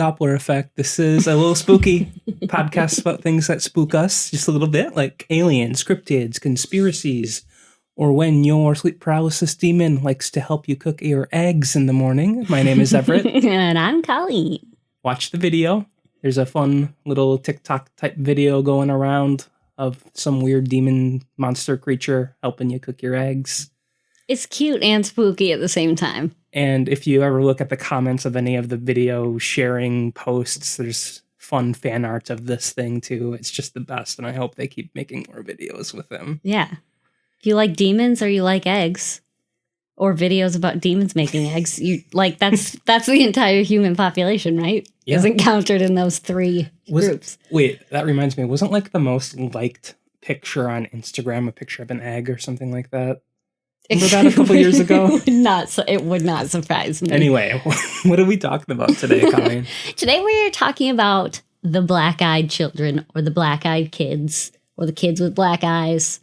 Doppler effect. This is A Lil Spooky podcast about things that spook us just a little bit, like aliens, cryptids, conspiracies, or when your sleep paralysis demon likes to help you cook your eggs in the morning. My name is Everett. And I'm Colleen. Watch the video. There's a fun little TikTok type video going around of some weird demon monster creature helping you cook your eggs. It's cute and spooky at the same time. And if you ever look at the comments of any of the video sharing posts, there's fun fan art of this thing too. It's just the best, and I hope they keep making more videos with them. Yeah. If you like demons or you like eggs, or videos about demons making eggs, you like that's the entire human population, right? Yeah. Is encountered in those three groups. Wait, that reminds me. Wasn't like the most liked picture on Instagram a picture of an egg or something like that? Remember that a couple years ago? It would not surprise me. Anyway, what are we talking about today, Colleen? Today we're talking about the black-eyed children, or the black-eyed kids, or the kids with black eyes,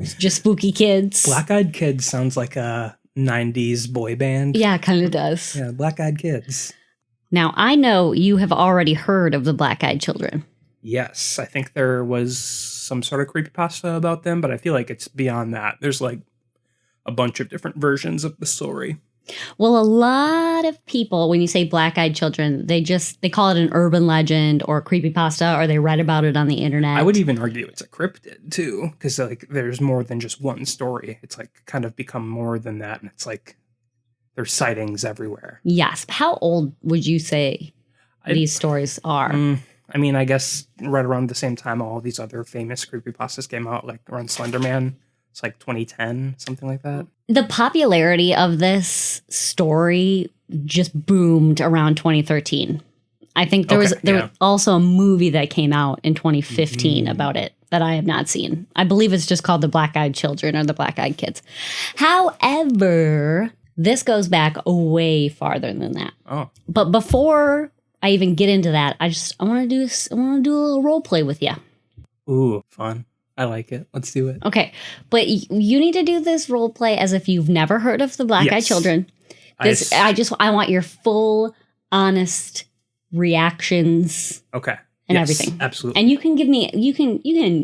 or just spooky kids. Black-eyed Kids sounds like a 90s boy band. Yeah, it kind of does. Yeah, Black-eyed Kids. Now, I know you have already heard of the black-eyed children. Yes, I think there was some sort of creepypasta about them, but I feel like it's beyond that. There's like a bunch of different versions of the story. Well, a lot of people, when you say black-eyed children, they call it an urban legend or creepypasta, or they read about it on the internet. I would even argue it's a cryptid too, because like there's more than just one story. It's like kind of become more than that, and it's like there's sightings everywhere. Yes. How old would you say these stories are? I mean, I guess right around the same time all these other famous creepypastas came out, like around Slender Man. It's like 2010, something like that. The popularity of this story just boomed around 2013. I think there was also a movie that came out in 2015 about it that I have not seen. I believe it's just called The Black-Eyed Children or The Black-Eyed Kids. However, this goes back way farther than that. Oh. But before I even get into that, I want to do a little role play with you. Ooh, fun. I like it. Let's do it. Okay, but you need to do this role play as if you've never heard of the Black-Eyed Children. I want your full, honest reactions. Okay. And everything. Absolutely. And you can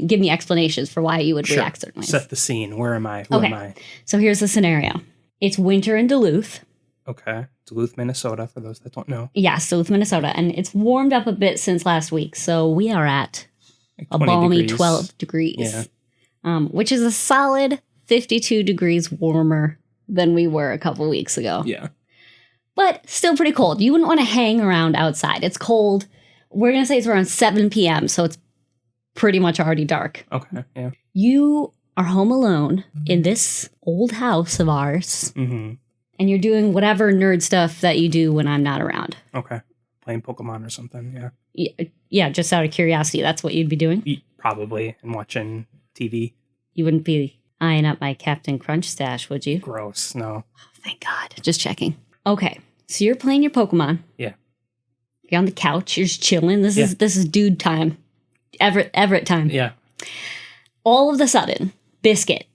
give me explanations for why you would react certain ways. Set the scene. Where am I? Who am I? So here's the scenario. It's winter in Duluth. Okay. Duluth, Minnesota, for those that don't know. Yes, Duluth, Minnesota. And it's warmed up a bit since last week. So we are at a balmy 12 degrees, which is a solid 52 degrees warmer than we were a couple weeks ago. Yeah. But still pretty cold. You wouldn't want to hang around outside. It's cold. We're going to say it's around 7 p.m., so it's pretty much already dark. Okay, yeah. You are home alone in this old house of ours, and you're doing whatever nerd stuff that you do when I'm not around. Okay. Playing Pokemon or something, yeah. Yeah, just out of curiosity, that's what you'd be doing? Probably, and watching TV. You wouldn't be eyeing up my Captain Crunch stash, would you? Gross, no. Oh, thank God. Just checking. Okay, so you're playing your Pokemon. Yeah. You're on the couch, you're just chilling. This is dude time. Everett time. Yeah. All of a sudden, Biscuit,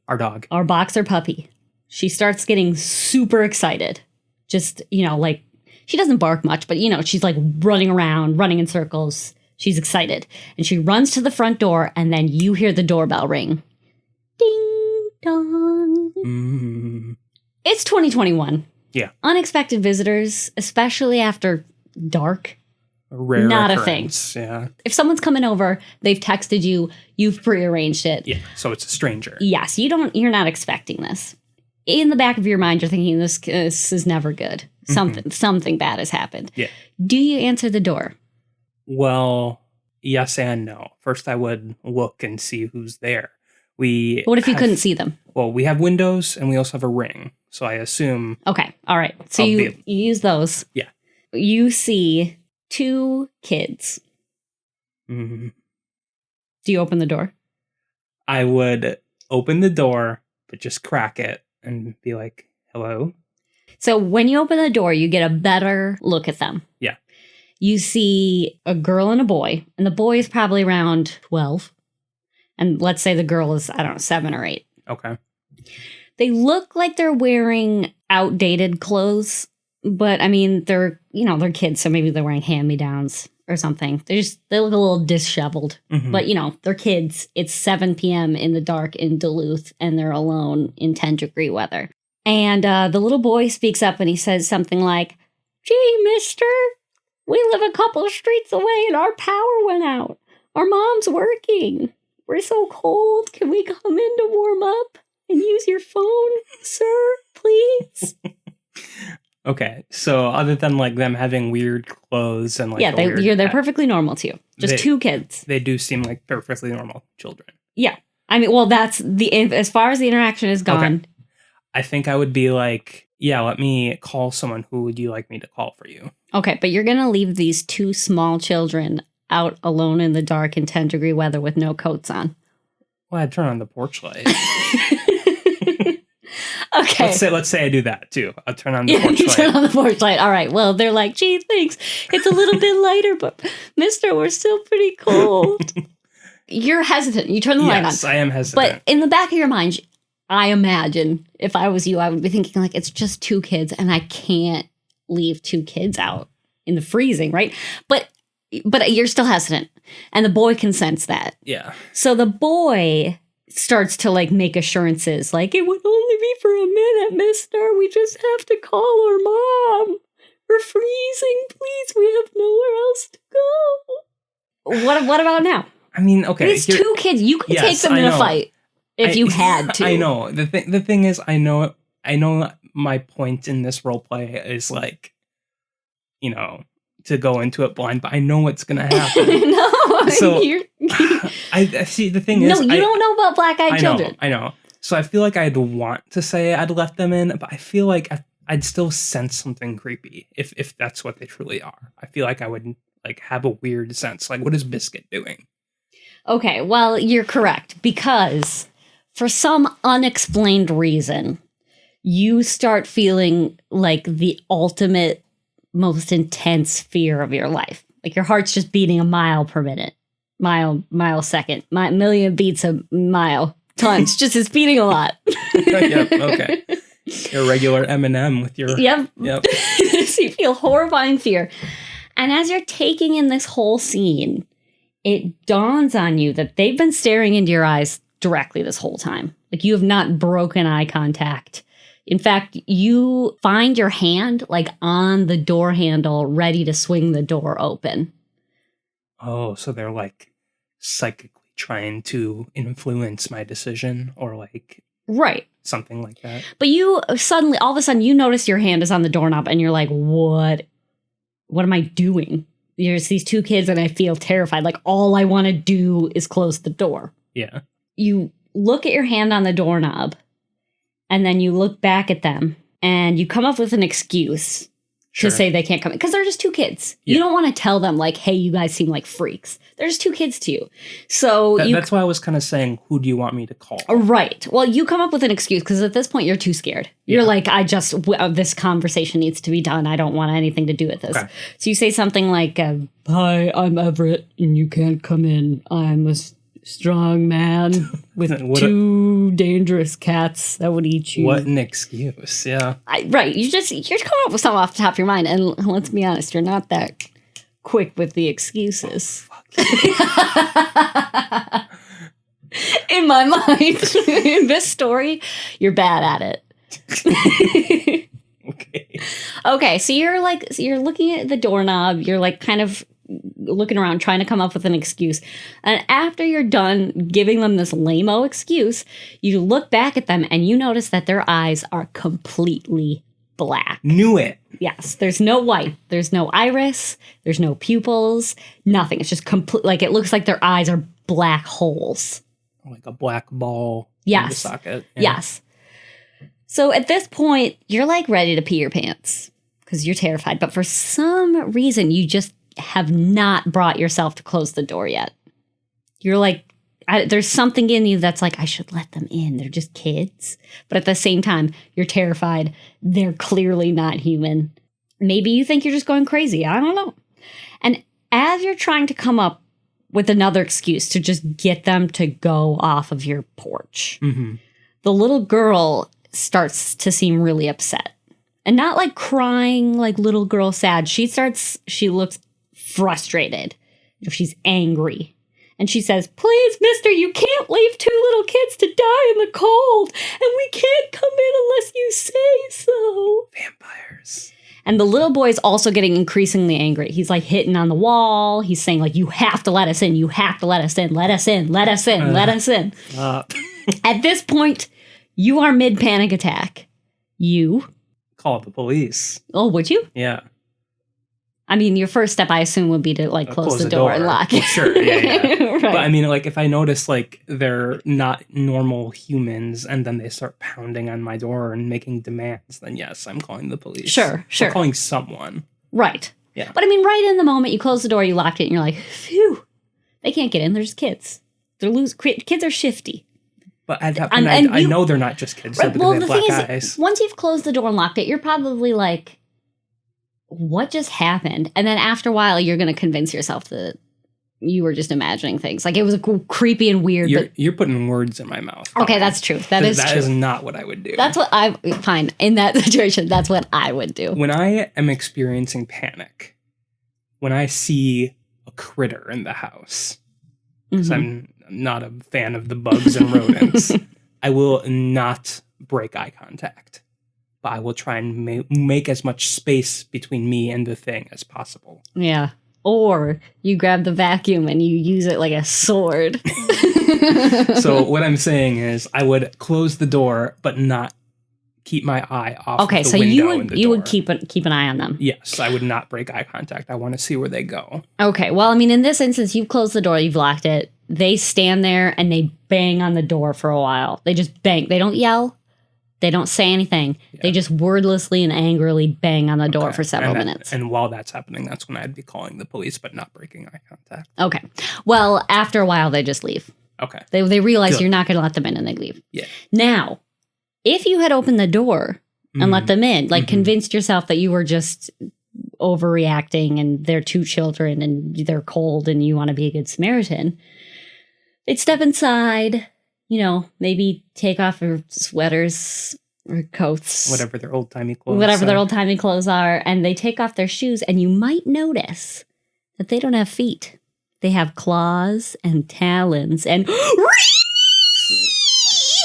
our dog, our boxer puppy, she starts getting super excited. Just, like, she doesn't bark much, but, she's like running around, running in circles. She's excited. And she runs to the front door, and then you hear the doorbell ring. Ding dong. Mm-hmm. It's 2021. Yeah. Unexpected visitors, especially after dark. A rare not occurrence. A thing. Yeah. If someone's coming over, they've texted you, you've prearranged it. Yeah. So it's a stranger. Yes. You're not expecting this. In the back of your mind, you're thinking this is never good. Something bad has happened. Yeah. Do you answer the door? Well, yes and no. First, I would look and see who's there. What if you couldn't see them? Well, we have windows and we also have a ring. So I assume. Okay. All right. So you use those. Yeah. You see 2 kids. Mm-hmm. Do you open the door? I would open the door, but just crack it and be like, hello. So when you open the door, you get a better look at them. Yeah. You see a girl and a boy, and the boy is probably around 12. And let's say the girl is, 7 or 8. Okay. They look like they're wearing outdated clothes, But I mean, they're kids, so maybe they're wearing hand-me-downs or something. They look a little disheveled. Mm-hmm. But, they're kids. It's 7 p.m. in the dark in Duluth, and they're alone in 10-degree weather. And the little boy speaks up, and he says something like, "Gee, mister, we live a couple streets away, and our power went out. Our mom's working. We're so cold. Can we come in to warm up and use your phone, sir, please?" Okay, so other than like them having weird clothes and like they're perfectly normal to you. Just two kids. They do seem like perfectly normal children. Yeah, I mean, well, that's as far as the interaction is gone. Okay. I think I would be like, yeah, let me call someone. Who would you like me to call for you? Okay, but you're gonna leave these two small children out alone in the dark in 10-degree weather with no coats on. Well, I'd turn on the porch light. Okay. Let's say I do that too. I'll turn on the porch light. Turn on the porch light. All right. Well, they're like, "Gee, thanks. It's a little bit lighter, but mister, we're still pretty cold." You're hesitant. You turn the light on. Yes, I am hesitant. But in the back of your mind, I imagine if I was you, I would be thinking like, it's just two kids and I can't leave two kids out in the freezing, right? But you're still hesitant. And the boy can sense that. Yeah. So the boy starts to like make assurances like, "It would only be for a minute, mister. We just have to call our mom. We're freezing. Please, we have nowhere else to go." What about now? I mean, okay. It's two kids. You could take them in a fight if you had to. I know. The thing is, I know my point in this role play is like, to go into it blind, but I know what's going to happen. No. So I see. The thing is, no, you don't know about black-eyed children. I know. So I feel like I'd want to say I'd left them in, but I feel like I'd still sense something creepy if that's what they truly are. I feel like I would like have a weird sense. Like, what is Biscuit doing? Okay, well, you're correct, because for some unexplained reason, you start feeling like the ultimate, most intense fear of your life. Like your heart's just beating a mile per minute, mile second, million beats a mile, tons. Just it's beating a lot. Yep. Okay. Your regular M&M with your. Yep. So you feel horrifying fear, and as you're taking in this whole scene, it dawns on you that they've been staring into your eyes directly this whole time. Like you have not broken eye contact. In fact, you find your hand like on the door handle, ready to swing the door open. Oh, so they're like psychically trying to influence my decision or like. Right. Something like that. But you suddenly, all of a sudden, you notice your hand is on the doorknob and you're like, what am I doing? There's these two kids and I feel terrified. Like all I want to do is close the door. Yeah. You look at your hand on the doorknob. And then you look back at them and you come up with an excuse to say they can't come in. Because they're just two kids. Yeah. You don't want to tell them like, "Hey, you guys seem like freaks." They're just two kids to you. So that's why I was kind of saying, who do you want me to call? Right. Well, you come up with an excuse because at this point you're too scared. You're like, this conversation needs to be done. I don't want anything to do with this. Okay. So you say something like, "Hi, I'm Everett and you can't come in. I'm a strong man with two dangerous cats that would eat you." What an excuse. Yeah. Right. You're coming up with something off the top of your mind. And let's be honest, you're not that quick with the excuses. In my mind, in this story, you're bad at it. Okay. So you're looking at the doorknob. You're like kind of looking around trying to come up with an excuse, and after you're done giving them this lame-o excuse, you look back at them and you notice that their eyes are completely black. Knew it. Yes, there's no white, there's no iris, there's no pupils, nothing. It's just complete, like it looks like their eyes are black holes, like a black ball. Yes. In the socket. Yeah. Yes. So at this point you're like ready to pee your pants because you're terrified, but for some reason you just have not brought yourself to close the door yet. You're like, there's something in you that's like, I should let them in. They're just kids. But at the same time, you're terrified. They're clearly not human. Maybe you think you're just going crazy. I don't know. And as you're trying to come up with another excuse to just get them to go off of your porch, the little girl starts to seem really upset. And not like crying, like little girl sad. She looks frustrated. She's angry. And she says, please, mister, you can't leave 2 little kids to die in the cold. And we can't come in unless you say so. Vampires. And the little boy's also getting increasingly angry. He's like hitting on the wall. He's saying like, you have to let us in. You have to let us in. Let us in. Let us in. Let us in. At this point, you are mid-panic attack. You call the police. Oh, would you? Yeah. I mean, your first step, I assume, would be to like close the door and lock it. Well, sure, yeah. Right. But I mean, like if I notice like they're not normal humans and then they start pounding on my door and making demands, then yes, I'm calling the police. Sure. I'm calling someone. Right. Yeah. But I mean, right in the moment, you close the door, you locked it, and you're like, phew, they can't get in. They're just kids. Kids are shifty. But at that point, I know they're not just kids. Right, well, the thing eyes. is, once you've closed the door and locked it, you're probably like, what just happened? And then after a while, you're going to convince yourself that you were just imagining things. Like it was creepy and weird. You're putting words in my mouth. Okay, that's true. That is true. That is not what I would do. That's what fine. In that situation, that's what I would do. When I am experiencing panic, when I see a critter in the house, because I'm not a fan of the bugs and rodents, I will not break eye contact. But I will try and make as much space between me and the thing as possible. Yeah. Or you grab the vacuum and you use it like a sword. So what I'm saying is I would close the door, but not keep my eye off of the window and the door. You would keep an eye on them. Yes, I would not break eye contact. I want to see where they go. Okay. Well, I mean, in this instance, you've closed the door, you've locked it. They stand there and they bang on the door for a while. They just bang. They don't yell. They don't say anything. Yeah. They just wordlessly and angrily bang on the door for several minutes. And while that's happening, that's when I'd be calling the police, but not breaking eye contact. Okay. Well, after a while, they just leave. Okay. They realize you're not going to let them in and they leave. Yeah. Now, if you had opened the door and let them in, like convinced yourself that you were just overreacting and they're 2 children and they're cold and you want to be a good Samaritan, they'd step inside. You know, maybe take off their sweaters or coats. Whatever their old-timey clothes their old-timey clothes are. And they take off their shoes. And you might notice that they don't have feet. They have claws and talons. And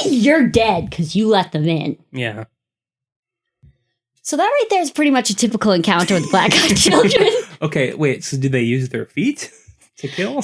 you're dead because you let them in. Yeah. So that right there is pretty much a typical encounter with black-eyed children. Okay, wait. So do they use their feet to kill?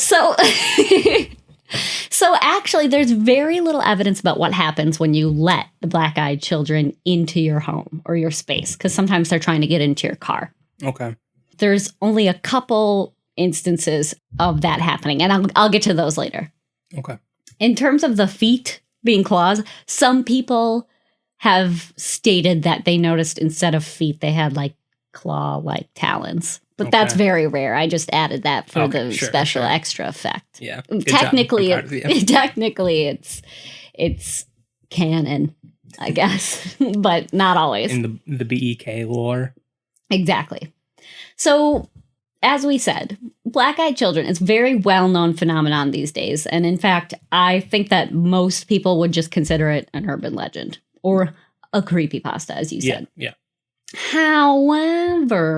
So actually, there's very little evidence about what happens when you let the black-eyed children into your home or your space, because sometimes they're trying to get into your car. Okay. There's only a couple instances of that happening, and I'll get to those later. Okay. In terms of the feet being claws, some people have stated that they noticed instead of feet, they had like claw-like talons. But that's very rare. I just added that for the special extra effect. Yeah. Technically, it's canon, I guess, but not always. In the BEK lore. Exactly. So, as we said, black-eyed children is a very well-known phenomenon these days. And in fact, I think that most people would just consider it an urban legend or a creepypasta, as you said. Yeah. However,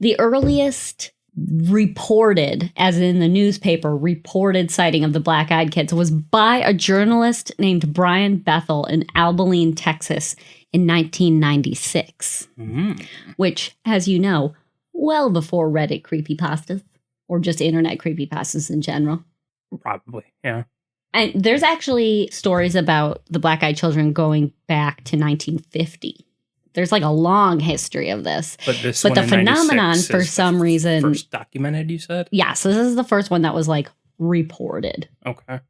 the earliest reported, as in the newspaper, reported sighting of the black-eyed kids was by a journalist named Brian Bethel in Abilene, Texas in 1996, which, as you know, well before Reddit creepypastas or just internet creepypastas in general. Probably, yeah. And there's actually stories about the black-eyed children going back to 1950. There's like a long history of this. But the phenomenon, for some reason, first documented, you said? Yeah, so this is the first one that was like reported. Okay.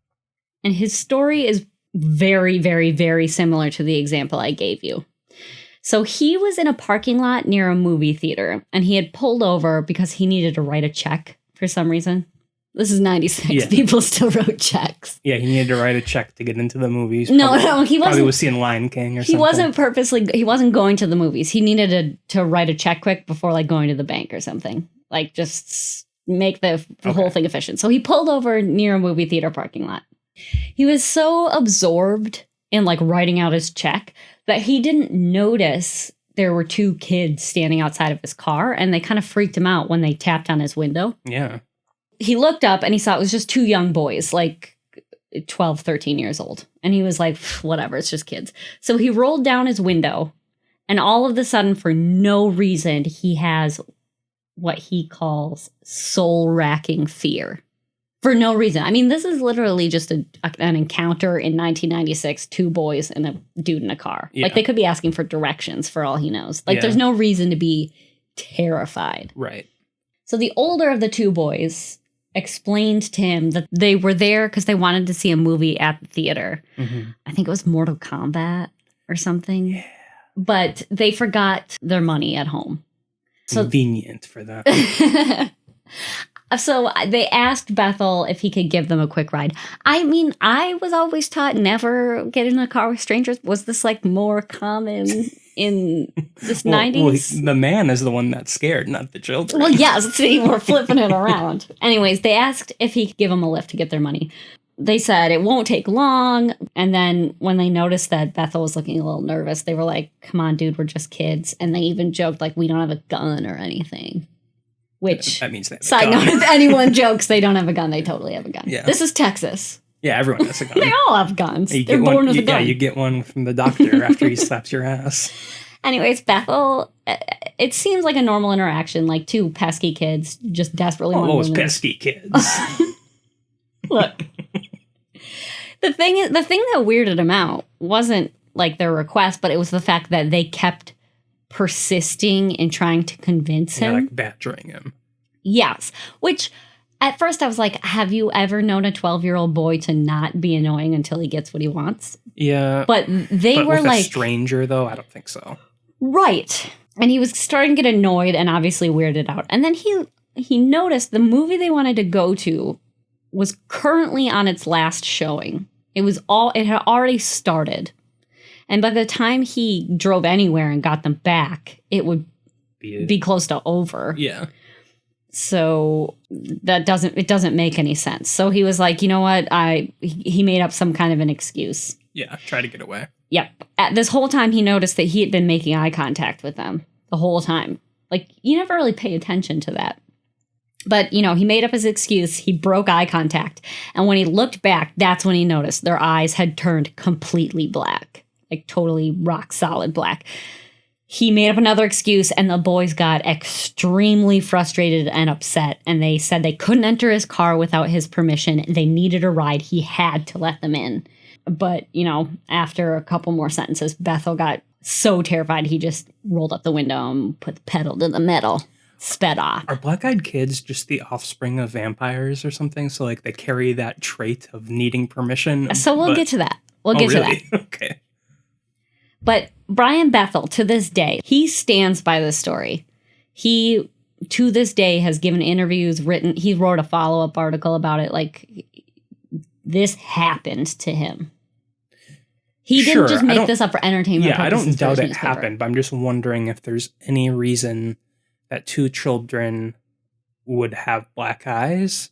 And his story is very, very, very similar to the example I gave you. So he was in a parking lot near a movie theater, and he had pulled over because he needed to write a check for some reason. This is 96. Yeah. People still wrote checks. Yeah, he needed to write a check to get into the movies. He wasn't. Probably was seeing Lion King or something. He wasn't going to the movies. He needed to write a check quick before like going to the bank or something. Like just make the whole thing efficient. So he pulled over near a movie theater parking lot. He was so absorbed in like writing out his check But he didn't notice there were two kids standing outside of his car, and they kind of freaked him out when they tapped on his window. Yeah. He looked up and he saw it was just two young boys, like 12, 13 years old. And he was like, whatever, it's just kids. So he rolled down his window, and all of a sudden, for no reason, he has what he calls soul-racking fear. For no reason. I mean, this is literally just an encounter in 1996, two boys and a dude in a car. Yeah. Like, they could be asking for directions for all he knows. Like, there's no reason to be terrified. Right. So the older of the two boys explained to him that they were there because they wanted to see a movie at the theater. Mm-hmm. I think it was Mortal Kombat or something. Yeah. But they forgot their money at home. Convenient for that. So they asked Bethel if he could give them a quick ride. I mean, I was always taught never get in a car with strangers. Was this like more common in this 90s? Well, the man is the one that's scared, not the children. Well, yes. See, we're flipping it around. Anyways, they asked if he could give them a lift to get their money. They said it won't take long. And then when they noticed that Bethel was looking a little nervous, they were like, come on, dude, we're just kids. And they even joked like, we don't have a gun or anything. Which, that means that. Side note, if anyone jokes they don't have a gun, they totally have a gun. Yeah. This is Texas. Yeah, everyone has a gun. They all have guns. They're born born with a gun. Yeah, you get one from the doctor after he slaps your ass. Anyways, Bethel, it seems like a normal interaction, like two pesky kids just desperately wanting to those leave. pesky kids. Look, the thing that weirded him out wasn't like their request, but it was the fact that they kept persisting in trying to convince him. Like badgering him. Yes. Which at first I was like, have you ever known a 12-year-old boy to not be annoying until he gets what he wants? Yeah. But they were with like. A stranger, though, I don't think so. Right. And he was starting to get annoyed and obviously weirded out. And then he noticed the movie they wanted to go to was currently on its last showing. It had already started. And by the time he drove anywhere and got them back, it would be close to over. Yeah. So it doesn't make any sense. So he was like, you know what? He made up some kind of an excuse. Yeah, try to get away. Yep. This whole time he noticed that he had been making eye contact with them the whole time. Like, you never really pay attention to that. But, he made up his excuse. He broke eye contact. And when he looked back, that's when he noticed their eyes had turned completely black. Like totally rock solid black. He made up another excuse and the boys got extremely frustrated and upset. And they said they couldn't enter his car without his permission. They needed a ride. He had to let them in. But, after a couple more sentences, Bethel got so terrified he just rolled up the window and put the pedal to the metal. Sped off. Are black-eyed kids just the offspring of vampires or something? So, like, they carry that trait of needing permission? So we'll get to that. We'll get to that. Okay. But Brian Bethel, to this day, he stands by this story. He, to this day, has given interviews, he wrote a follow-up article about it. Like, this happened to him. He didn't just make this up for entertainment purposes. Yeah, I don't doubt it happened, but I'm just wondering if there's any reason that two children would have black eyes.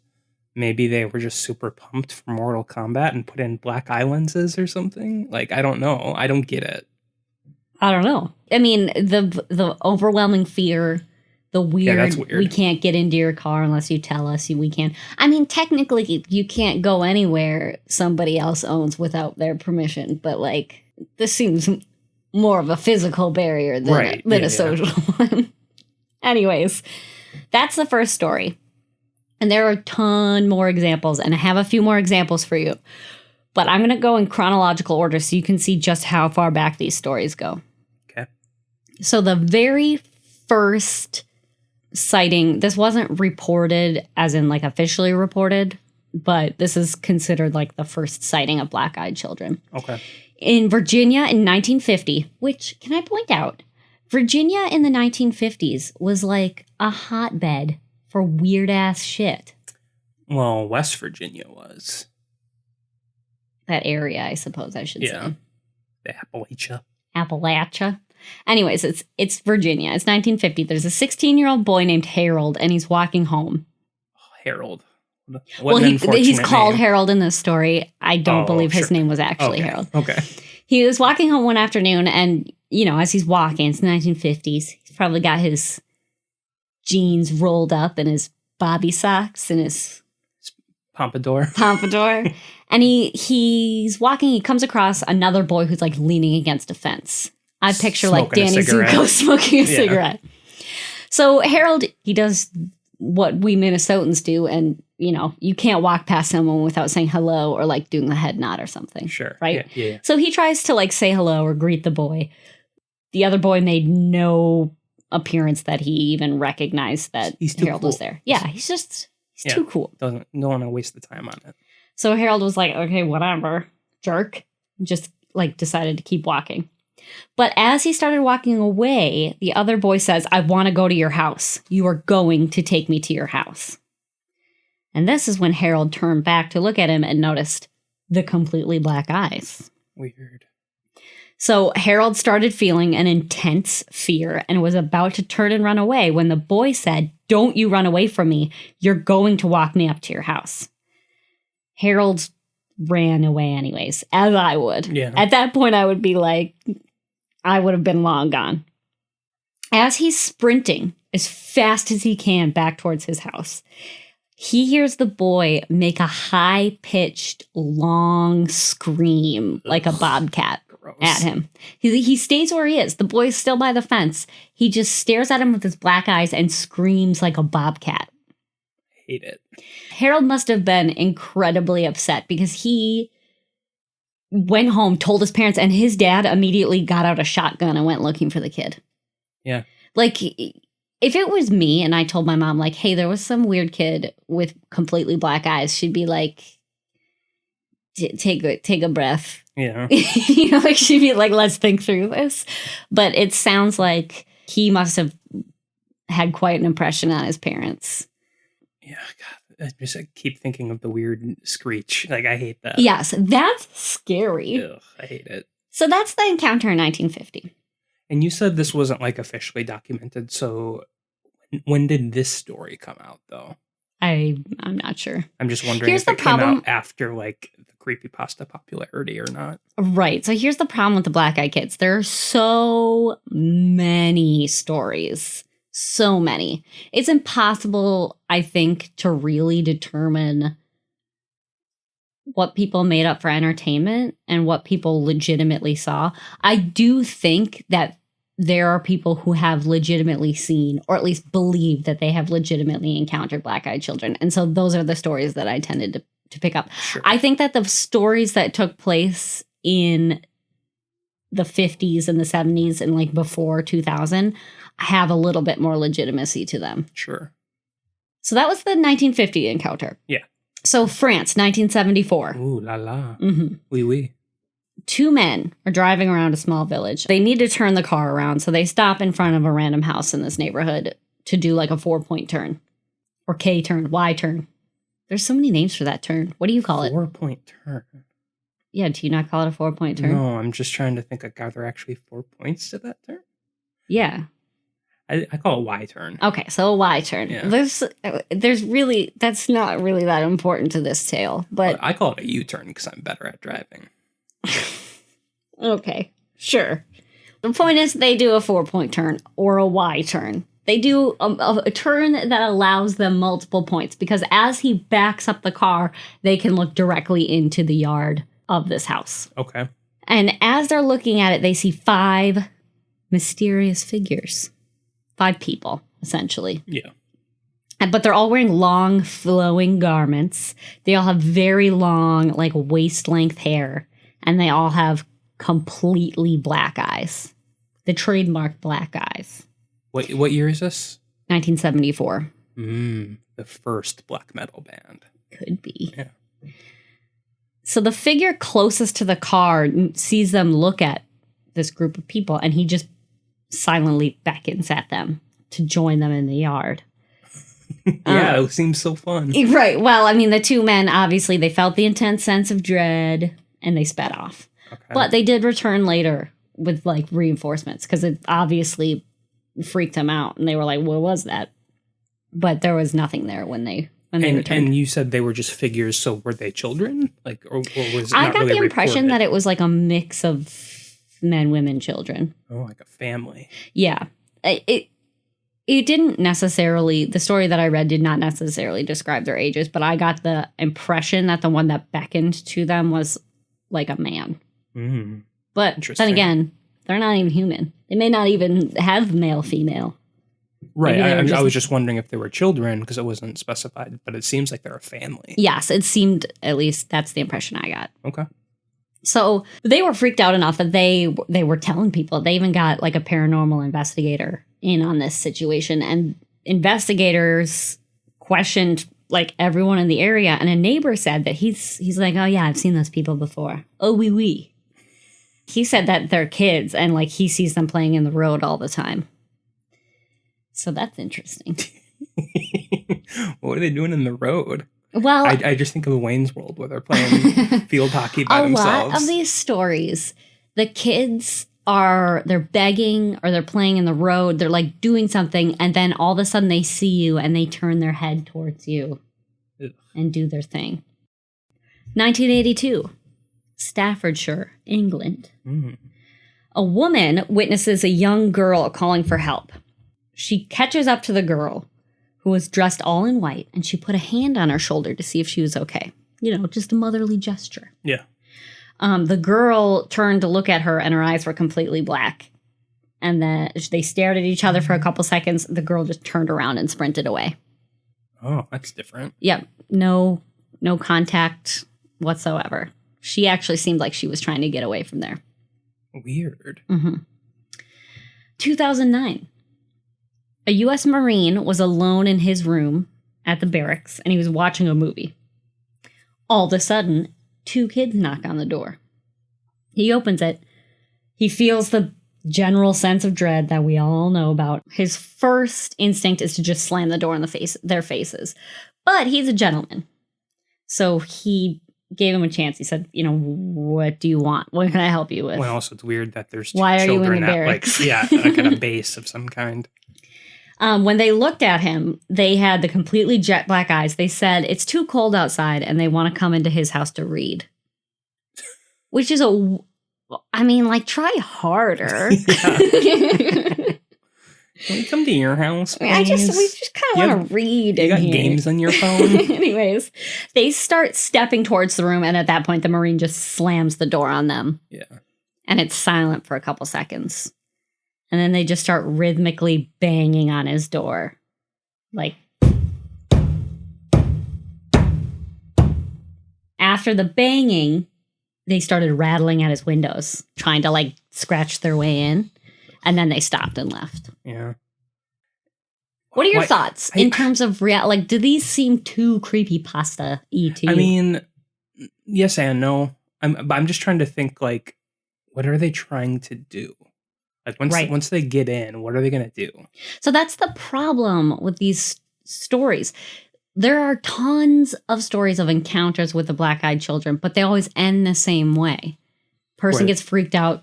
Maybe they were just super pumped for Mortal Kombat and put in black eye lenses or something. Like, I don't know. I don't get it. I don't know. I mean, the overwhelming fear, the weird, that's weird. We can't get into your car unless you tell us we can. I mean, technically, you can't go anywhere somebody else owns without their permission. But, like, this seems more of a physical barrier than a social one. Anyways, that's the first story. And there are a ton more examples, and I have a few more examples for you. But I'm going to go in chronological order so you can see just how far back these stories go. Okay. So the very first sighting, this wasn't reported as in like officially reported, but this is considered like the first sighting of black-eyed children. Okay. In Virginia in 1950, which, can I point out, Virginia in the 1950s was like a hotbed for weird-ass shit. Well, West Virginia was. That area, I suppose I should say. The Appalachia. Anyways, it's Virginia. It's 1950. There's a 16-year-old boy named Harold, and he's walking home. Harold. What Well, an he's unfortunate called name. Harold in this story. I don't believe his sure. name was actually Okay. Harold. Okay. He was walking home one afternoon, and, as he's walking, it's 1950s. He's probably got his jeans rolled up and his bobby socks and his Pompadour. And he's walking. He comes across another boy who's like leaning against a fence. I picture like Smoking a Danny cigarette. Zuko smoking a Yeah. cigarette. So Harold, he does what we Minnesotans do, and you can't walk past someone without saying hello or like doing the head nod or something. Sure. Right? Yeah. So he tries to like say hello or greet the boy. The other boy made no appearance that he even recognized that He's too Harold was cool. there. Yeah, he's too cool. Don't want to waste the time on it. So Harold was like, okay, whatever, jerk. Just like decided to keep walking. But as he started walking away, the other boy says, I want to go to your house. You are going to take me to your house. And this is when Harold turned back to look at him and noticed the completely black eyes. Weird. So Harold started feeling an intense fear and was about to turn and run away when the boy said, don't you run away from me. You're going to walk me up to your house. Harold ran away anyways, as I would. Yeah. At that point, I would be like, I would have been long gone. As he's sprinting as fast as he can back towards his house, he hears the boy make a high-pitched, long scream like a bobcat Gross. at him. He stays where he is. The boy is still by the fence. He just stares at him with his black eyes and screams like a bobcat. Hate it. Harold must have been incredibly upset because he went home, told his parents, and his dad immediately got out a shotgun and went looking for the kid. Yeah. Like, if it was me and I told my mom, like, hey, there was some weird kid with completely black eyes, she'd be like, take a breath. Yeah. Like she'd be like, let's think through this. But it sounds like he must have had quite an impression on his parents. Yeah. God, I keep thinking of the weird screech. Like, I hate that. Yes, that's scary. Ugh, I hate it. So that's the encounter in 1950. And you said this wasn't like officially documented. So when did this story come out, though? I'm not sure. I'm just wondering Here's if the it came problem. out after like the creepypasta popularity or not. Right. So here's the problem with the Black Eyed Kids. There are so many stories. So many. It's impossible, I think, to really determine what people made up for entertainment and what people legitimately saw. I do think that there are people who have legitimately seen, or at least believe that they have legitimately encountered black-eyed children. And so those are the stories that I tended to pick up. Sure. I think that the stories that took place in the 50s and the 70s and like before 2000 have a little bit more legitimacy to them. Sure. So that was the 1950 encounter. Yeah. So France, 1974. Ooh la la. Mm-hmm. Oui oui. Two men are driving around a small village. They need to turn the car around, so they stop in front of a random house in this neighborhood to do like a 4-point turn. Or K turn, Y turn. There's so many names for that turn. What do you call it? 4-point turn. Yeah, do you not call it a 4-point turn? No, I'm just trying to think. Like, are there actually 4 points to that turn? Yeah. I call it Y turn. Okay, so a Y turn. Yeah. There's really, that's not really that important to this tale, but I call it a U turn because I'm better at driving. okay, sure. The point is they do a 4-point turn or a Y turn. They do a turn that allows them multiple points because as he backs up the car, they can look directly into the yard of this house. Okay. And as they're looking at it, they see 5 mysterious figures. 5 people, essentially. Yeah. But they're all wearing long, flowing garments. They all have very long, like waist-length hair. And they all have completely black eyes. The trademark black eyes. What year is this? 1974. The first black metal band. Could be. Yeah. So the figure closest to the car sees them look at this group of people, and he just silently beckons at them to join them in the yard. Yeah, it seems so fun. Right. Well, I mean, the two men, obviously, they felt the intense sense of dread, and they sped off. Okay. But they did return later with, like, reinforcements, because it obviously freaked them out, and they were like, what was that? But there was nothing there when they when they returned. And you said they were just figures, so were they children? Like, or was it I not got really the impression reported? that it was like a mix of men, women, children. Oh, like a family. Yeah. It didn't necessarily, the story that I read did not necessarily describe their ages, but I got the impression that the one that beckoned to them was like a man. Mm. But then again, they're not even human. They may not even have male, female. Right. I was just wondering if they were children because it wasn't specified, but it seems like they're a family. Yes, it seemed, at least that's the impression I got. Okay. So they were freaked out enough that they were telling people. They even got like a paranormal investigator in on this situation, and investigators questioned like everyone in the area, and a neighbor said that he's like, oh yeah, I've seen those people before. Oh, oui. He said that they're kids and like he sees them playing in the road all the time. So that's interesting. What are they doing in the road? Well, I just think of Wayne's World where they're playing field hockey by themselves. A lot of these stories, the kids they're begging or they're playing in the road. They're like doing something, and then all of a sudden they see you and they turn their head towards you and do their thing. 1982, Staffordshire, England. Mm. A woman witnesses a young girl calling for help. She catches up to the girl, who was dressed all in white, and she put a hand on her shoulder to see if she was okay. You know, just a motherly gesture. Yeah. The girl turned to look at her, and her eyes were completely black. And then they stared at each other for a couple seconds. The girl just turned around and sprinted away. Oh, that's different. Yep. No contact whatsoever. She actually seemed like she was trying to get away from there. Weird. Mm-hmm. 2009. A U.S. Marine was alone in his room at the barracks, and he was watching a movie. All of a sudden, 2 kids knock on the door. He opens it. He feels the general sense of dread that we all know about. His first instinct is to just slam the door in their faces. But he's a gentleman. So he gave him a chance. He said, you know, what do you want? What can I help you with? Well, also, it's weird that there's Why are children you in the barracks? like at a base of some kind. When they looked at him, they had the completely jet black eyes. They said, it's too cold outside, and they want to come into his house to read. Which is try harder. Can we come to your house, please? We just kind of want to read in here. You got games on your phone? Anyways, they start stepping towards the room, and at that point, the Marine just slams the door on them. Yeah. And it's silent for a couple seconds. And then they just start rhythmically banging on his door. Like, after the banging, they started rattling at his windows, trying to like scratch their way in. And then they stopped and left. Yeah. What are your thoughts in terms of do these seem too creepypasta-y to you? I mean, yes and no. I'm just trying to think, like, what are they trying to do? Like, once they get in, what are they going to do? So that's the problem with these stories. There are tons of stories of encounters with the black-eyed children, but they always end the same way. Person gets freaked out,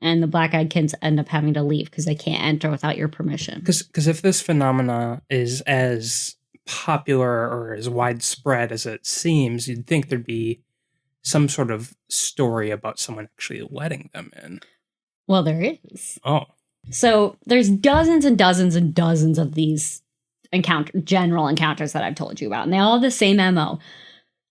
and the black-eyed kids end up having to leave because they can't enter without your permission. Because if this phenomena is as popular or as widespread as it seems, you'd think there'd be some sort of story about someone actually letting them in. Well, there is. Oh. So there's dozens and dozens and dozens of these general encounters that I've told you about, and they all have the same MO.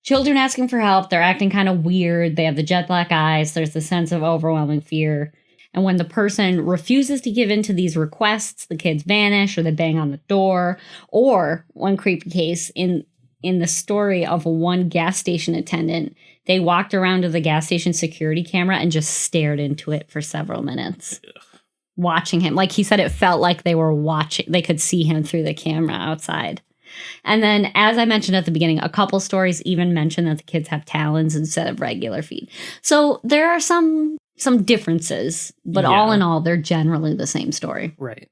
Children asking for help, they're acting kind of weird, they have the jet black eyes, there's the sense of overwhelming fear. And when the person refuses to give in to these requests, the kids vanish or they bang on the door. Or one creepy case in the story of one gas station attendant, they walked around to the gas station security camera and just stared into it for several minutes. Ugh. Watching him. Like he said, it felt like they were watching, they could see him through the camera outside. And then, as I mentioned at the beginning, a couple stories even mention that the kids have talons instead of regular feet. So there are some differences, but all in all, they're generally the same story. Right.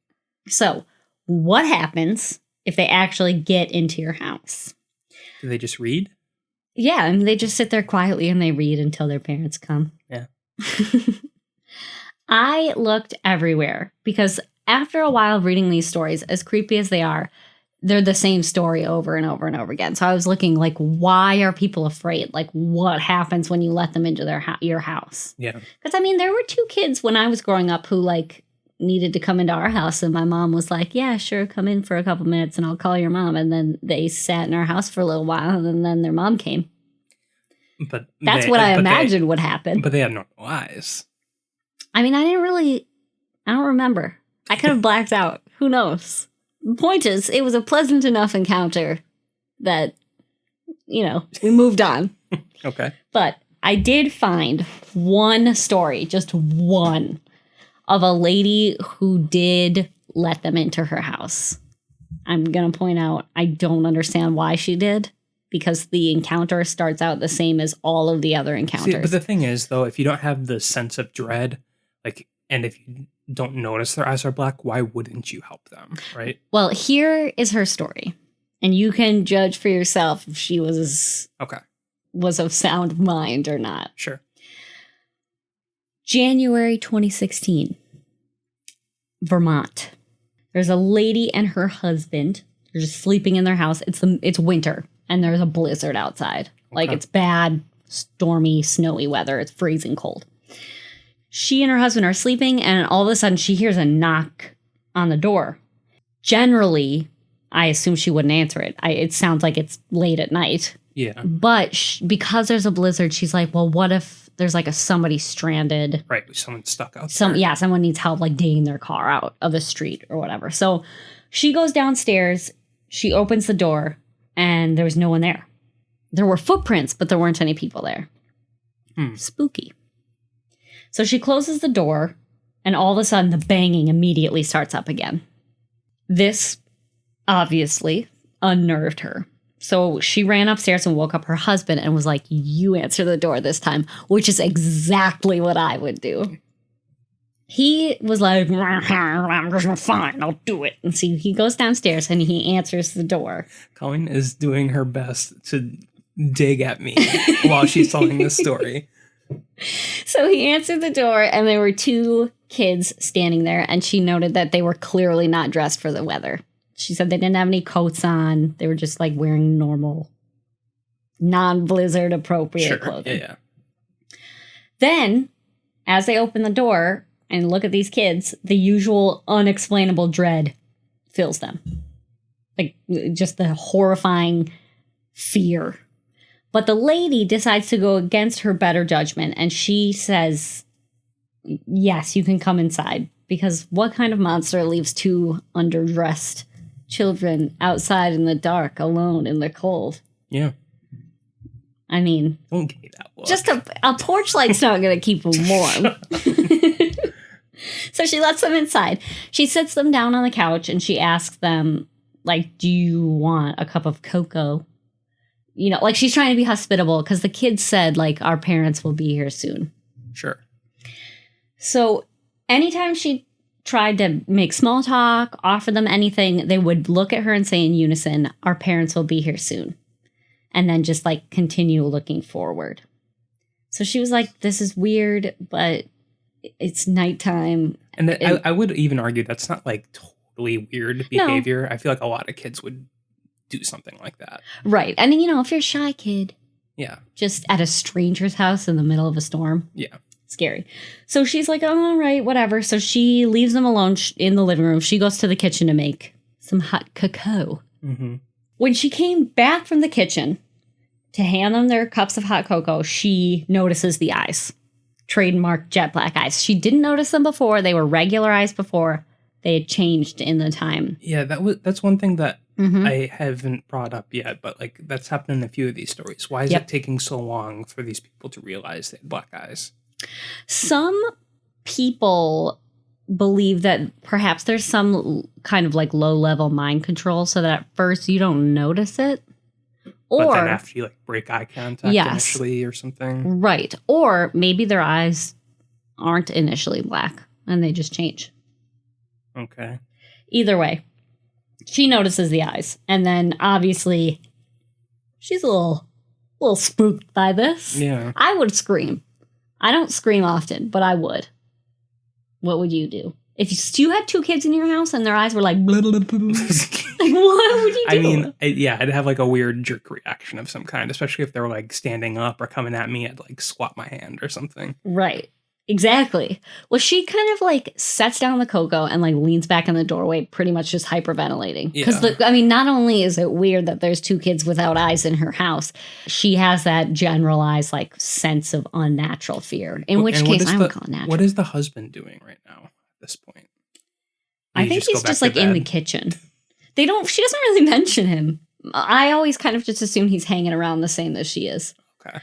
So what happens if they actually get into your house? Do they just read? Yeah, and they just sit there quietly and they read until their parents come. Yeah. I looked everywhere because after a while of reading these stories, as creepy as they are, they're the same story over and over and over again. So I was looking like, why are people afraid? Like, what happens when you let them into your house? Yeah. Because, I mean, there were 2 kids when I was growing up who, like, needed to come into our house. And my mom was like, yeah, sure, come in for a couple minutes and I'll call your mom. And then they sat in our house for a little while and then their mom came. But that's what I imagined would happen. But they had normal eyes. I mean, I don't remember. I could have blacked out. Who knows? The point is, it was a pleasant enough encounter that, we moved on. Okay. But I did find one story, just one, of a lady who did let them into her house. I'm going to point out, I don't understand why she did, because the encounter starts out the same as all of the other encounters. See, but the thing is, though, if you don't have the sense of dread, and if you don't notice their eyes are black, why wouldn't you help them, right? Well, here is her story, and you can judge for yourself if she was of sound mind or not. Sure. January 2016, Vermont. There's a lady and her husband. They're just sleeping in their house. It's winter, and there's a blizzard outside. Like, it's bad, stormy, snowy weather. It's freezing cold. She and her husband are sleeping, and all of a sudden she hears a knock on the door. Generally, I assume she wouldn't answer it. It sounds like it's late at night. Yeah. But because there's a blizzard, she's like, well, what if there's like somebody stranded? Right, someone's stuck out there. Yeah, someone needs help like digging their car out of the street or whatever. So she goes downstairs, she opens the door, and there was no one there. There were footprints, but there weren't any people there. Spooky. So she closes the door, and all of a sudden, the banging immediately starts up again. This, obviously, unnerved her. So she ran upstairs and woke up her husband and was like, you answer the door this time, which is exactly what I would do. He was like, fine, I'll do it. And so he goes downstairs and he answers the door. Colleen is doing her best to dig at me while she's telling this story. So he answered the door, and there were 2 kids standing there, and she noted that they were clearly not dressed for the weather. She said they didn't have any coats on. They were just like wearing normal, non-blizzard appropriate clothing. Yeah. Then, as they open the door and look at these kids, the usual unexplainable dread fills them. Like, just the horrifying fear. But the lady decides to go against her better judgment, and she says, yes, you can come inside. Because what kind of monster leaves 2 underdressed children outside in the dark, alone in the cold? Yeah. I mean, don't give me that look. Just a porch light's not going to keep them warm. So she lets them inside. She sits them down on the couch, and she asks them, like, do you want a cup of cocoa? Like, she's trying to be hospitable because the kids said, like, our parents will be here soon. Sure. So anytime she tried to make small talk, offer them anything, they would look at her and say in unison, our parents will be here soon. And then just, like, continue looking forward. So she was like, this is weird, but it's nighttime. And I would even argue that's not, like, totally weird behavior. No. I feel like a lot of kids would do something like that. Right. And, if you're a shy kid. Yeah. Just at a stranger's house in the middle of a storm. Yeah. Scary. So she's like, oh, all right, whatever. So she leaves them alone in the living room. She goes to the kitchen to make some hot cocoa. Mm-hmm. When she came back from the kitchen to hand them their cups of hot cocoa, she notices the eyes. Trademark jet black eyes. She didn't notice them before. They were regular eyes before. They had changed in the time. Yeah, that's one thing that I haven't brought up yet, but like that's happened in a few of these stories. Why is it taking so long for these people to realize they had black eyes? Some people believe that perhaps there's some kind of like low-level mind control so that at first you don't notice it. Or, but then after you like break eye contact initially or something. Right. Or maybe their eyes aren't initially black and they just change. Okay. Either way, she notices the eyes. And then obviously she's a little spooked by this. Yeah. I would scream. I don't scream often, but I would. What would you do? If you had 2 kids in your house and their eyes were like, blah, blah, blah, blah, like what would you do? I mean, I'd have like a weird jerk reaction of some kind, especially if they were like standing up or coming at me. I'd like swat my hand or something. Right. Exactly. Well, she kind of like sets down the cocoa and like leans back in the doorway, pretty much just hyperventilating. Because, not only is it weird that there's 2 kids without eyes in her house, she has that generalized like sense of unnatural fear, in which case I would call it natural. What is the husband doing right now at this point? I think he's just like in the kitchen. She doesn't really mention him. I always kind of just assume he's hanging around the same as she is. Okay.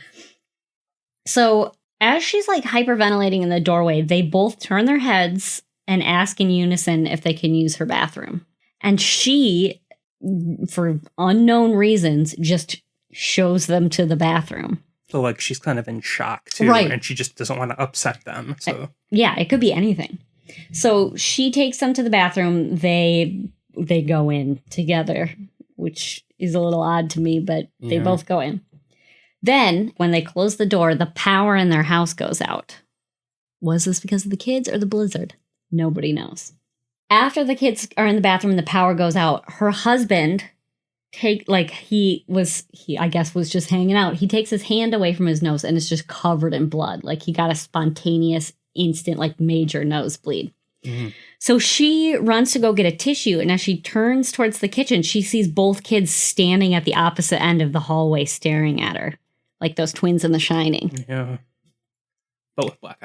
So as she's like hyperventilating in the doorway, they both turn their heads and ask in unison if they can use her bathroom. And she, for unknown reasons, just shows them to the bathroom. So like she's kind of in shock too. Right. And she just doesn't want to upset them. So yeah, it could be anything. So she takes them to the bathroom. They go in together, which is a little odd to me, but they both go in. Then, when they close the door, the power in their house goes out. Was this because of the kids or the blizzard? Nobody knows. After the kids are in the bathroom and the power goes out, her husband, he was just hanging out. He takes his hand away from his nose and it's just covered in blood. Like he got a spontaneous, instant, like major nosebleed. Mm-hmm. So she runs to go get a tissue, and as she turns towards the kitchen, she sees both kids standing at the opposite end of the hallway staring at her. Like those twins in The Shining. Yeah. But with black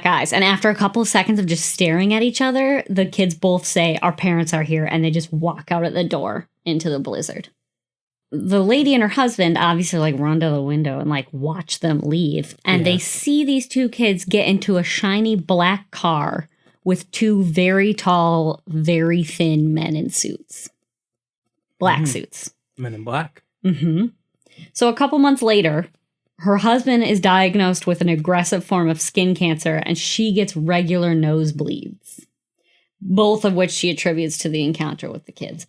eyes. And after a couple of seconds of just staring at each other, the kids both say, "Our parents are here," and they just walk out at the door into the blizzard. The lady and her husband obviously like run to the window and like watch them leave. And they see these 2 kids get into a shiny black car with 2 very tall, very thin men in suits. Black suits. Men in black. Mm-hmm. So a couple months later, her husband is diagnosed with an aggressive form of skin cancer, and she gets regular nosebleeds, both of which she attributes to the encounter with the kids.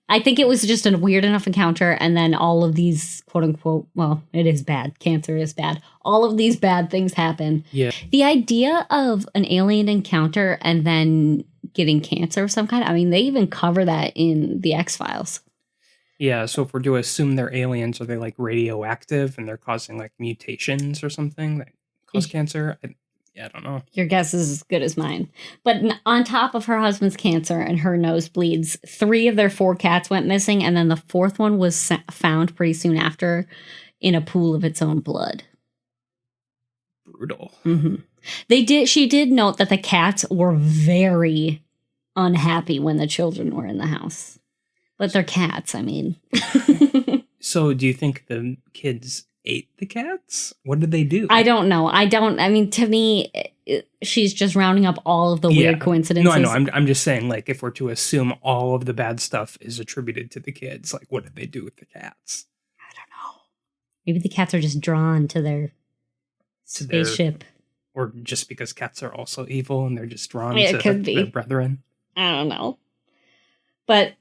I think it was just a weird enough encounter, and then all of these, quote unquote, well, it is bad. Cancer is bad. All of these bad things happen. Yeah. The idea of an alien encounter and then getting cancer of some kind, I mean, they even cover that in the X-Files. Yeah, so if we're to assume they're aliens, are they like radioactive and they're causing like mutations or something that cause cancer? I don't know. Your guess is as good as mine. But on top of her husband's cancer and her nosebleeds, 3 of their 4 cats went missing, and then the 4th one was found pretty soon after in a pool of its own blood. Brutal. Mm-hmm. She did note that the cats were very unhappy when the children were in the house. But they're cats, I mean. So do you think the kids ate the cats? What did they do? I don't know. To me, she's just rounding up all of the weird coincidences. No, I'm just saying, like, if we're to assume all of the bad stuff is attributed to the kids, like, what did they do with the cats? I don't know. Maybe the cats are just drawn to their spaceship. Or just because cats are also evil and they're just drawn to their brethren. I don't know. But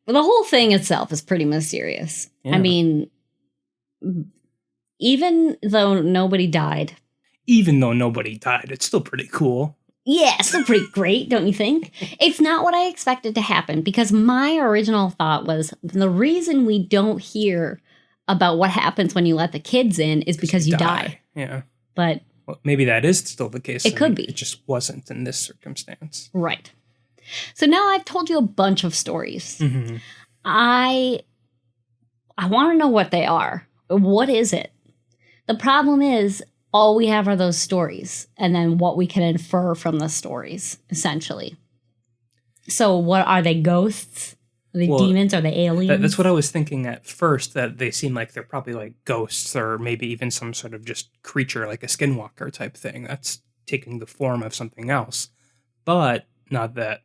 the whole thing itself is pretty mysterious. Yeah. I mean, even though nobody died, it's still pretty cool. Yeah, still pretty great, don't you think? It's not what I expected to happen, because my original thought was the reason we don't hear about what happens when you let the kids in is because you die. Yeah. But maybe that is still the case. It could be. It just wasn't in this circumstance. Right. So now I've told you a bunch of stories. Mm-hmm. I want to know what they are. What is it? The problem is all we have are those stories and then what we can infer from the stories, essentially. So what are they, ghosts? Are they demons? Are they aliens? That's what I was thinking at first, that they seem like they're probably like ghosts or maybe even some sort of just creature like a skinwalker type thing that's taking the form of something else. But not that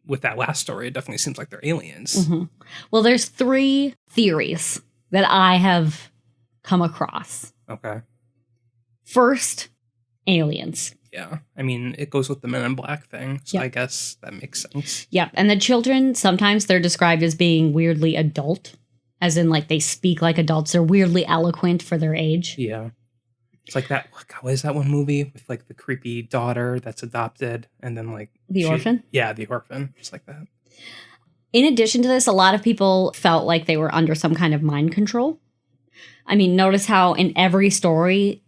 with that last story, it definitely seems like they're aliens. Mm-hmm. Well, there's 3 theories that I have come across. Okay. First, aliens. Yeah. I mean, it goes with the Men in Black thing, so I guess that makes sense. Yep. And the children, sometimes they're described as being weirdly adult, as in like they speak like adults. They're weirdly eloquent for their age. Yeah. It's like that. What is that one movie with like the creepy daughter that's adopted and then like The Orphan? Yeah, The Orphan. Just like that. In addition to this, a lot of people felt like they were under some kind of mind control. I mean, notice how in every story,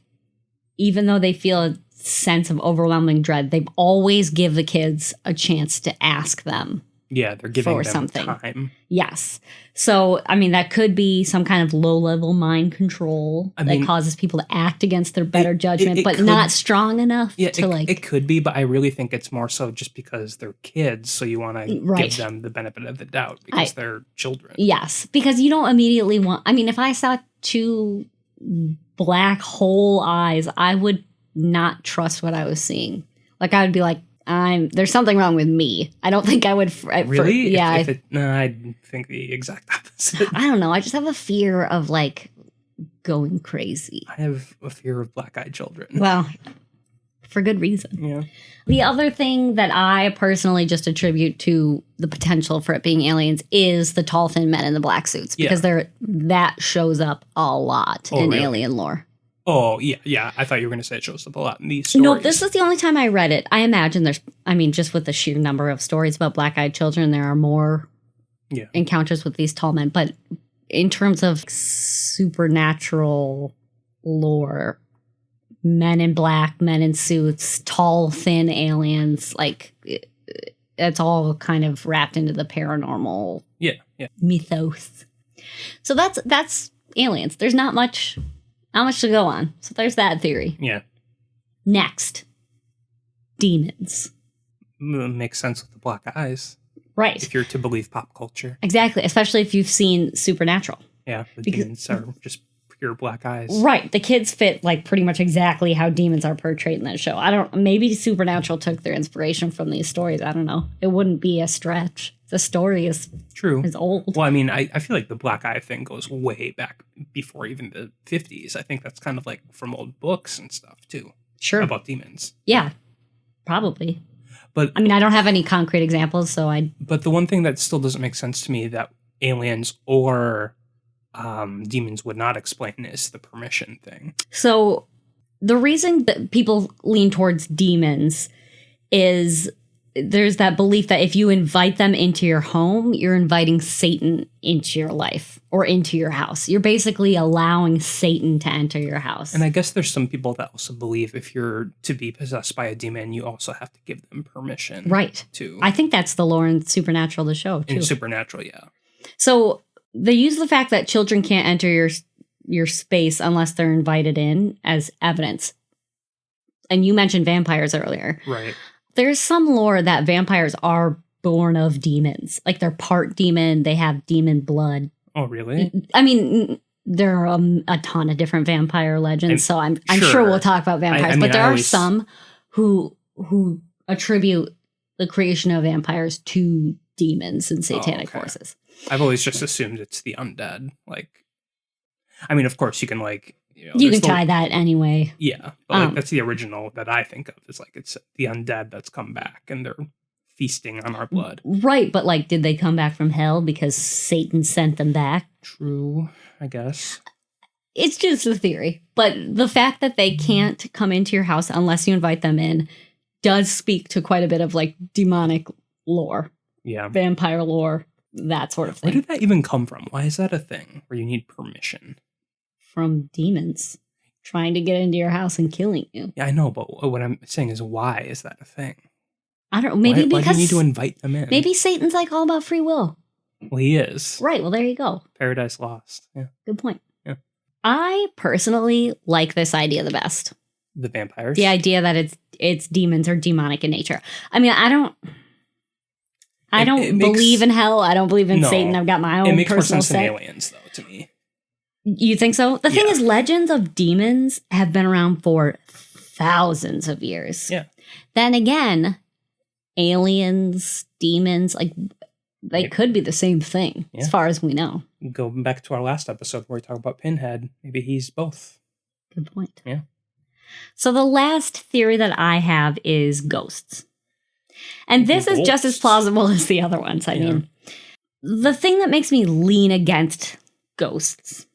even though they feel a sense of overwhelming dread, they always give the kids a chance to ask them. Yeah, they're giving for them something. time. Yes. So, I mean, that could be some kind of low-level mind control that causes people to act against their better judgment, but not strong enough to like... It could be, but I really think it's more so just because they're kids, so you want to give them the benefit of the doubt because they're children. Yes, because you don't immediately want... I mean, if I saw two black hole eyes, I would not trust what I was seeing. Like, I would be like, there's something wrong with me. I don't think I would. Really? Yeah. I think the exact opposite. I don't know. I just have a fear of like going crazy. I have a fear of black-eyed children. Well, for good reason. Yeah. The other thing that I personally just attribute to the potential for it being aliens is the tall, thin men in the black suits because that shows up a lot in alien lore. Oh, yeah. I thought you were going to say it shows up a lot in these stories. No, this is the only time I read it. I imagine just with the sheer number of stories about black-eyed children, there are more encounters with these tall men. But in terms of supernatural lore, men in black, men in suits, tall, thin aliens, like, it's all kind of wrapped into the paranormal mythos. So that's aliens. There's not much to go on. So there's that theory. Yeah. Next, demons. Makes sense with the black eyes. Right. If you're to believe pop culture. Exactly. Especially if you've seen Supernatural. Yeah. Demons are just pure black eyes. Right. The kids fit like pretty much exactly how demons are portrayed in that show. Maybe Supernatural took their inspiration from these stories. I don't know. It wouldn't be a stretch. The story is true. Is old. Well, I mean, I feel like the black eye thing goes way back before even the 50s. I think that's kind of like from old books and stuff too. Sure. About demons. Yeah, probably. But I mean, I don't have any concrete examples, so But the one thing that still doesn't make sense to me that aliens or demons would not explain is the permission thing. So the reason that people lean towards demons is there's that belief that if you invite them into your home, you're inviting Satan into your life or into your house. You're basically allowing Satan to enter your house. And I guess there's some people that also believe if you're to be possessed by a demon, you also have to give them permission. Right. I think that's the lore in Supernatural, the show, too. In Supernatural, yeah. So they use the fact that children can't enter your space unless they're invited in as evidence. And you mentioned vampires earlier. Right. There's some lore that vampires are born of demons. Like they're part demon, they have demon blood. Oh, really? I mean, there are a ton of different vampire legends, so I'm sure we'll talk about vampires. But there are some who attribute the creation of vampires to demons and satanic forces. I've always just assumed it's the undead. Like, I mean, of course, you can like... You can tie that anyway. Yeah, but that's the original that I think of. Is like it's the undead that's come back and they're feasting on our blood. Right, but like, did they come back from hell because Satan sent them back? True, I guess. It's just a theory. But the fact that they can't come into your house unless you invite them in does speak to quite a bit of like demonic lore. Yeah. Vampire lore, that sort of thing. Where did that even come from? Why is that a thing where you need permission? From demons trying to get into your house and killing you. Yeah, I know, but what I'm saying is why is that a thing? I don't know. Maybe because... Why do you need to invite them in? Maybe Satan's like all about free will. Well, he is. Right, well, there you go. Paradise Lost. Yeah. Good point. Yeah. I personally like this idea the best. The vampires? The idea that it's demons or demonic in nature. I mean, I don't believe in hell. I don't believe in Satan. I've got my own personal It makes more sense than aliens, though, to me. You think so? The thing is, legends of demons have been around for thousands of years. Yeah. Then again, aliens, demons, like they could be the same thing as far as we know. Go back to our last episode where we talk about Pinhead. Maybe he's both. Good point. Yeah. So the last theory that I have is ghosts. And this is just as plausible as the other ones. I mean, the thing that makes me lean against ghosts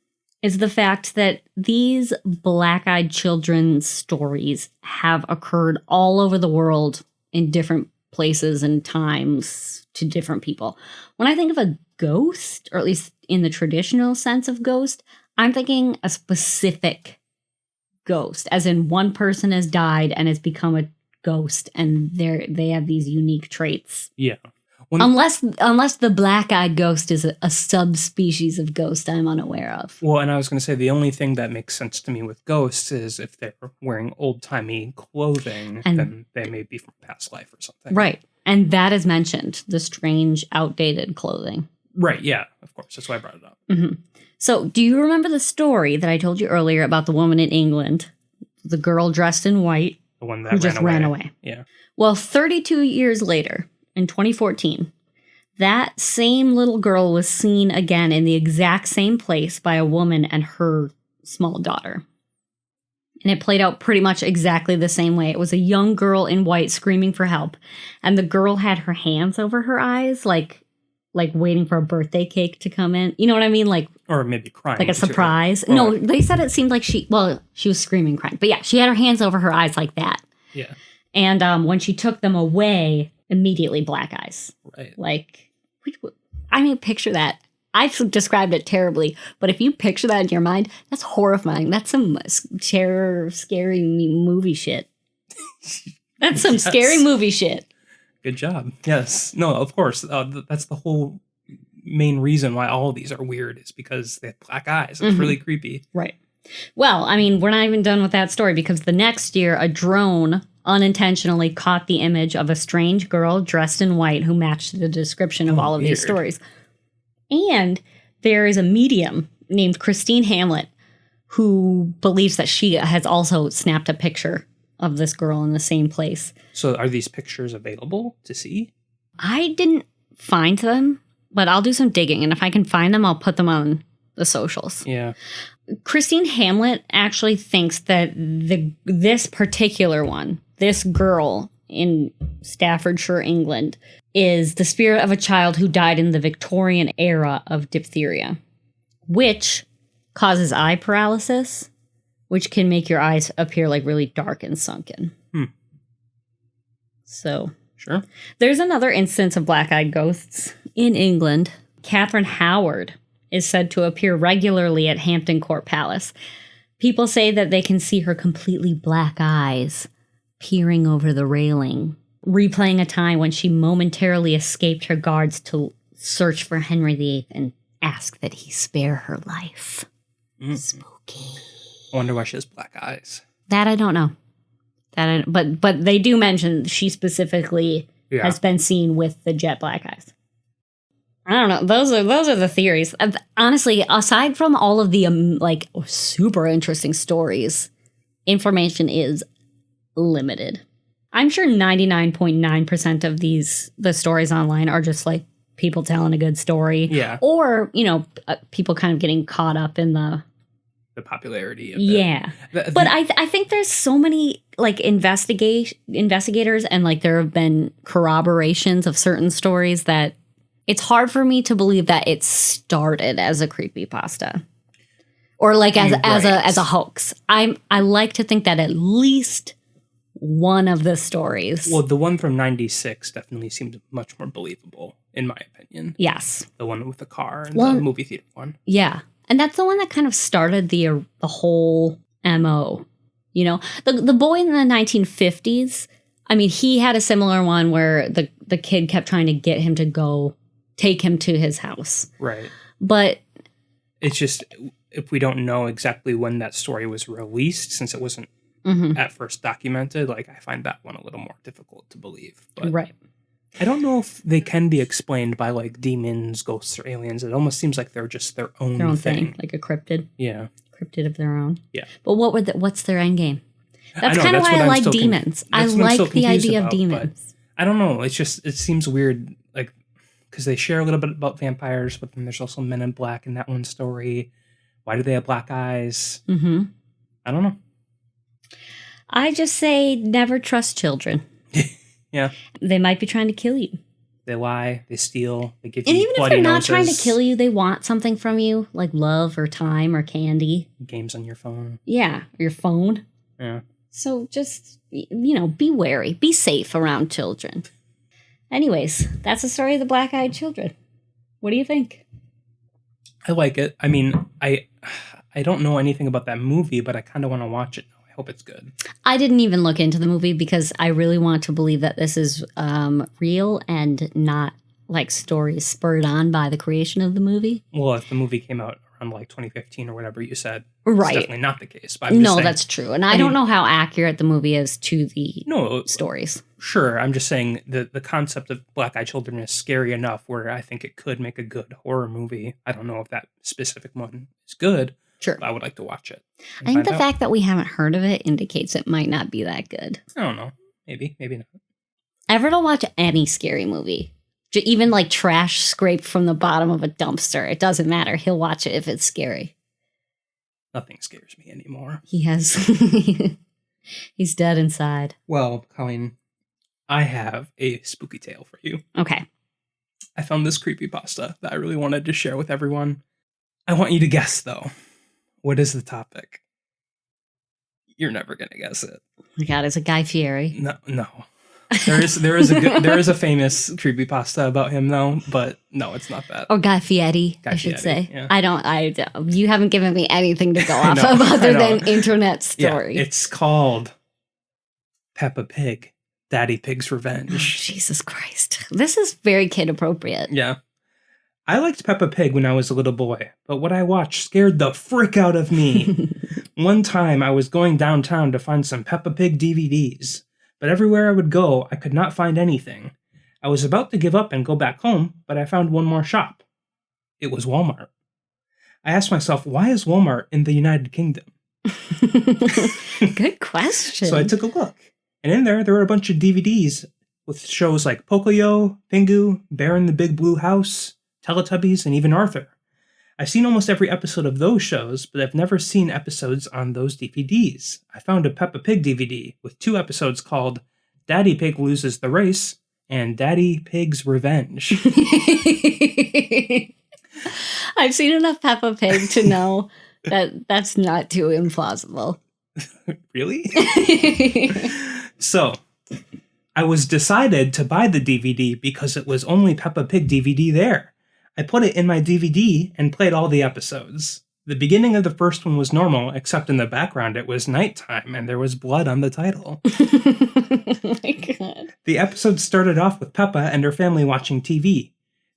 is the fact that these black-eyed children's stories have occurred all over the world in different places and times to different people. When I think of a ghost, or at least in the traditional sense of ghost, I'm thinking a specific ghost, as in one person has died and has become a ghost, and they have these unique traits. Yeah. Unless the black-eyed ghost is a subspecies of ghost I'm unaware of. Well, and I was going to say the only thing that makes sense to me with ghosts is if they're wearing old-timey clothing, then they may be from past life or something. Right. And that is mentioned, the strange, outdated clothing. Right, yeah, of course. That's why I brought it up. Mm-hmm. So, do you remember the story that I told you earlier about the woman in England, the girl dressed in white, the one that who just ran away? Yeah. Well, 32 years later, in 2014, that same little girl was seen again in the exact same place by a woman and her small daughter. And it played out pretty much exactly the same way. It was a young girl in white screaming for help, and the girl had her hands over her eyes, like waiting for a birthday cake to come in. You know what I mean? Or maybe crying. Like a surprise. No, they said it seemed like she was screaming, crying. But yeah, she had her hands over her eyes like that. Yeah. And when she took them away, immediately black eyes. Right. Picture that. I've described it terribly, but if you picture that in your mind, that's horrifying. That's some terror, scary movie shit. That's some scary movie shit. Good job. Yes. No, of course. That's the whole main reason why all of these are weird, is because they have black eyes. It's really creepy. Right. Well, we're not even done with that story, because the next year, a drone unintentionally caught the image of a strange girl dressed in white who matched the description of all of these stories. And there is a medium named Christine Hamlet who believes that she has also snapped a picture of this girl in the same place. So are these pictures available to see? I didn't find them, but I'll do some digging. And if I can find them, I'll put them on the socials. Yeah. Christine Hamlet actually thinks that this particular one, this girl in Staffordshire, England, is the spirit of a child who died in the Victorian era of diphtheria, which causes eye paralysis, which can make your eyes appear like really dark and sunken. So, sure. There's another instance of black-eyed ghosts in England. Catherine Howard is said to appear regularly at Hampton Court Palace. People say that they can see her completely black eyes peering over the railing, replaying a time when she momentarily escaped her guards to search for Henry VIII and ask that he spare her life. Spooky. I wonder why she has black eyes. That I don't know. But they do mention she specifically has been seen with the jet black eyes. I don't know. Those are the theories. Honestly, aside from all of the super interesting stories, information is limited. I'm sure 99.9% of the stories online are just like people telling a good story. Yeah. Or, people kind of getting caught up in the popularity of it. But I think there's so many investigators and there have been corroborations of certain stories that it's hard for me to believe that it started as a creepypasta or as a hoax. I like to think that at least one of the stories. Well, the one from 96 definitely seemed much more believable, in my opinion. Yes. The one with the car and the movie theater one. Yeah. And that's the one that kind of started the whole MO. The boy in the 1950s, he had a similar one where the kid kept trying to get him to take him to his house. Right. But it's just, if we don't know exactly when that story was released, since it wasn't at first documented, I find that one a little more difficult to believe. But right. I don't know if they can be explained by demons, ghosts, or aliens. It almost seems like they're just their own thing. Like a cryptid. Yeah. Cryptid of their own. Yeah. But what's their end game? That's kind of why I like demons. I like the idea of demons. I don't know. It's just, it seems weird, because they share a little bit about vampires, but then there's also Men in Black in that one story. Why do they have black eyes? Mm-hmm. I don't know. I just say never trust children. Yeah. They might be trying to kill you. They lie, they steal, they give And you even if bloody they're not noses, trying to kill you, they want something from you, like love or time or candy. games on your phone. Yeah, or your phone. Yeah. So just, be wary. Be safe around children. Anyways, that's the story of the black-eyed children. What do you think? I like it. I mean, I don't know anything about that movie, but I kind of want to watch it now. I hope it's good. I didn't even look into the movie because I really want to believe that this is real and not like stories spurred on by the creation of the movie. Well, if the movie came out around like 2015 or whatever you said, right. it's definitely not the case. But I'm just saying, that's true. And I don't know how accurate the movie is to the no stories. Sure, I'm just saying the concept of black-eyed children is scary enough where I think it could make a good horror movie. I don't know if that specific one is good. Sure. But I would like to watch it. I think the fact that we haven't heard of it indicates it might not be that good. I don't know. Maybe not. Everett will watch any scary movie. Even like trash scraped from the bottom of a dumpster. It doesn't matter. He'll watch it if it's scary. Nothing scares me anymore. He has... He's dead inside. Well, Colleen, I have a spooky tale for you. Okay. I found this creepypasta that I really wanted to share with everyone. I want you to guess, though. What is the topic? You're never going to guess it. Oh my God, is it Guy Fieri? No. There is a famous creepypasta about him, though, but no, it's not that. Or Guy Fieri, I should say. Yeah. I don't. You haven't given me anything to go off of other than internet story. Yeah, it's called Peppa Pig, Daddy Pig's Revenge. Oh, Jesus Christ. This is very kid appropriate. Yeah. I liked Peppa Pig when I was a little boy, but what I watched scared the frick out of me. One time I was going downtown to find some Peppa Pig DVDs, but everywhere I would go, I could not find anything. I was about to give up and go back home, but I found one more shop. It was Walmart. I asked myself, why is Walmart in the United Kingdom? Good question. So I took a look, and in there were a bunch of DVDs with shows like Pocoyo, Pingu, Bear in the Big Blue House, Teletubbies, and even Arthur. I've seen almost every episode of those shows, but I've never seen episodes on those DVDs. I found a Peppa Pig DVD with 2 episodes called Daddy Pig Loses the Race and Daddy Pig's Revenge. I've seen enough Peppa Pig to know that that's not too implausible. Really? So, I was decided to buy the DVD because it was only Peppa Pig DVD there. I put it in my DVD and played all the episodes. The beginning of the first one was normal, except in the background it was nighttime and there was blood on the title. Oh my God. The episode started off with Peppa and her family watching TV.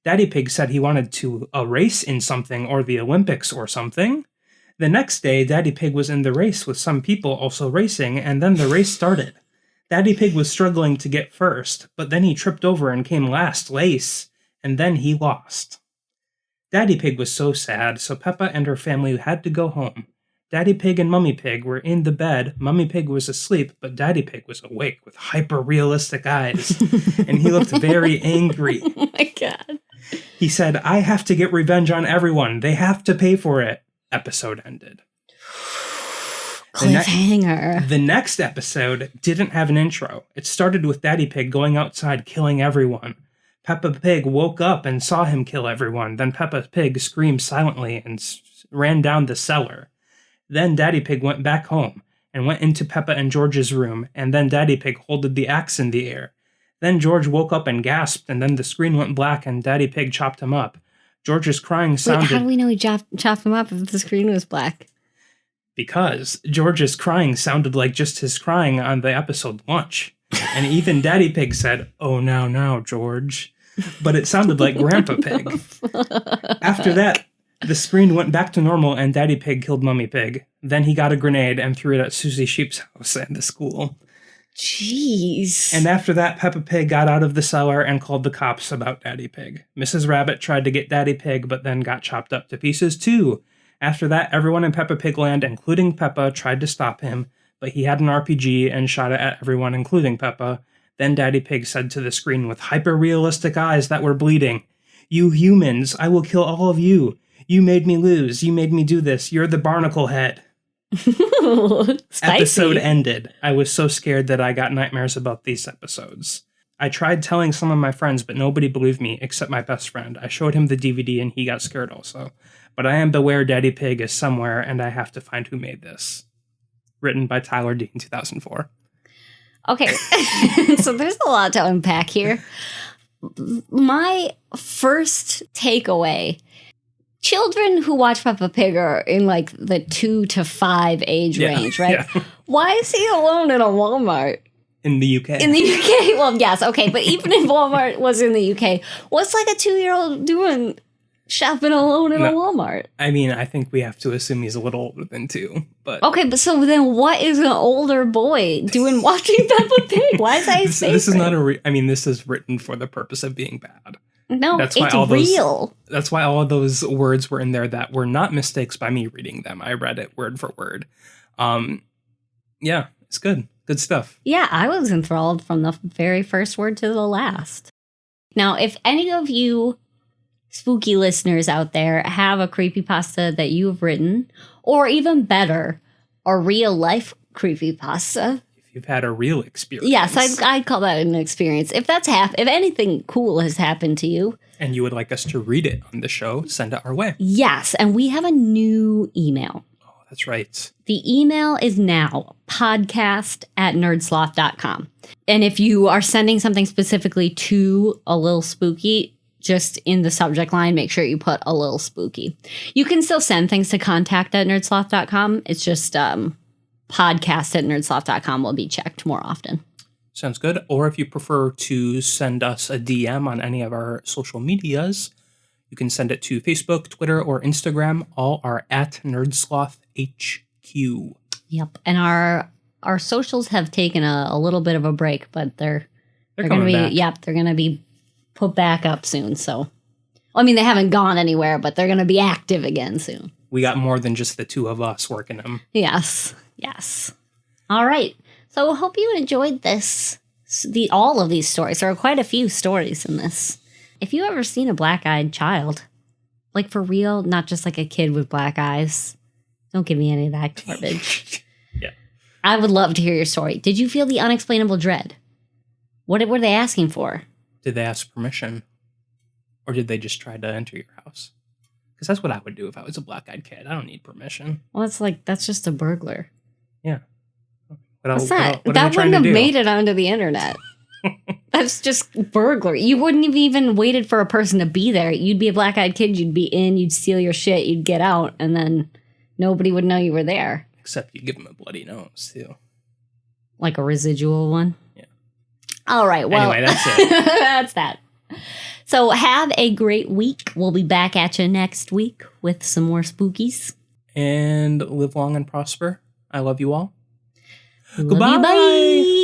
Daddy Pig said he wanted to race in something or the Olympics or something. The next day, Daddy Pig was in the race with some people also racing, and then the race started. Daddy Pig was struggling to get first, but then he tripped over and came last place, and then he lost. Daddy Pig was so sad, so Peppa and her family had to go home. Daddy Pig and Mummy Pig were in the bed, Mummy Pig was asleep, but Daddy Pig was awake with hyper-realistic eyes, and he looked very angry. Oh my God. He said, I have to get revenge on everyone. They have to pay for it. Episode ended. Cliffhanger. The next episode didn't have an intro. It started with Daddy Pig going outside killing everyone. Peppa Pig woke up and saw him kill everyone. Then Peppa Pig screamed silently and ran down the cellar. Then Daddy Pig went back home and went into Peppa and George's room, and then Daddy Pig holded the axe in the air. Then George woke up and gasped, and then the screen went black and Daddy Pig chopped him up. George's crying sounded... Wait, how do we know he chopped him up if the screen was black? Because George's crying sounded like just his crying on the episode Lunch. And even Daddy Pig said, "Oh, now, George." But it sounded like Grandpa Pig. After that, the screen went back to normal and Daddy Pig killed Mummy Pig. Then he got a grenade and threw it at Susie Sheep's house and the school. Jeez. And after that, Peppa Pig got out of the cellar and called the cops about Daddy Pig. Mrs. Rabbit tried to get Daddy Pig, but then got chopped up to pieces too. After that, everyone in Peppa Pig Land, including Peppa, tried to stop him, but he had an RPG and shot it at everyone, including Peppa. Then Daddy Pig said to the screen with hyper-realistic eyes that were bleeding, "You humans, I will kill all of you. You made me lose. You made me do this. You're the barnacle head." Spicy. Episode ended. I was so scared that I got nightmares about these episodes. I tried telling some of my friends, but nobody believed me except my best friend. I showed him the DVD and he got scared also. But I am beware Daddy Pig is somewhere and I have to find who made this. Written by Tyler Dean, 2004. Okay, so there's a lot to unpack here. My first takeaway, children who watch Peppa Pig are in like the 2 to 5 age range, right? Yeah. Why is he alone in a Walmart? In the UK. In the UK? Well, yes, okay. But even if Walmart was in the UK, what's like a 2-year-old doing shopping alone in a Walmart? I mean, I think we have to assume he's a little older than 2. But okay, but so then what is an older boy doing watching Peppa Pig? Why is that his favorite? This is not this is written for the purpose of being bad. No, it's real. That's why all of those words were in there that were not mistakes by me reading them. I read it word for word. Yeah, it's good. Good stuff. Yeah, I was enthralled from the very first word to the last. Now, if any of you spooky listeners out there have a creepypasta that you have written, or even better, a real life creepypasta. If you've had a real experience. Yes, I'd call that an experience. If that's if anything cool has happened to you. And you would like us to read it on the show, send it our way. Yes, and we have a new email. That's right. The email is now podcast@nerdsloth.com. And if you are sending something specifically to A Lil Spooky, just in the subject line, make sure you put A Lil Spooky. You can still send things to contact@nerdsloth.com. It's just podcast@nerdsloth.com will be checked more often. Sounds good. Or if you prefer to send us a DM on any of our social medias, you can send it to Facebook, Twitter, or Instagram. All are @NerdSlothHQ. Yep. And our socials have taken a little bit of a break, but they're going to be back. Yep, they're going to be put back up soon. So, I mean, they haven't gone anywhere, but they're going to be active again soon. We got more than just the 2 of us working them. Yes. All right. So I hope you enjoyed this. All of these stories. There are quite a few stories in this. If you ever seen a black-eyed child, like for real, not just like a kid with black eyes, don't give me any of that garbage. Yeah. I would love to hear your story. Did you feel the unexplainable dread? What were they asking for? Did they ask permission? Or did they just try to enter your house? Because that's what I would do if I was a black-eyed kid. I don't need permission. Well, that's just a burglar. Yeah. What's that? That wouldn't have made it onto the internet. That's just burglary. You wouldn't have even waited for a person to be there. You'd be a black-eyed kid. You'd be in. You'd steal your shit. You'd get out. And then nobody would know you were there. Except you give them a bloody nose, too. Like a residual one? Yeah. All right. Well, anyway, that's it. That's that. So have a great week. We'll be back at you next week with some more spookies. And live long and prosper. I love you all. Goodbye. You, bye.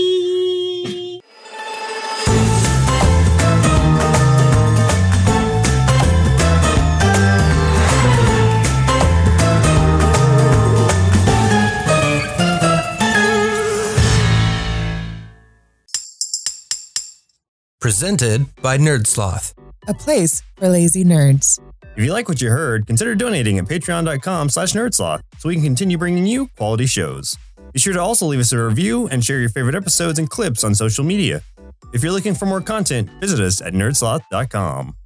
Presented by NerdSloth, a place for lazy nerds. If you like what you heard, consider donating at patreon.com/nerdsloth so we can continue bringing you quality shows. Be sure to also leave us a review and share your favorite episodes and clips on social media. If you're looking for more content, visit us at nerdsloth.com.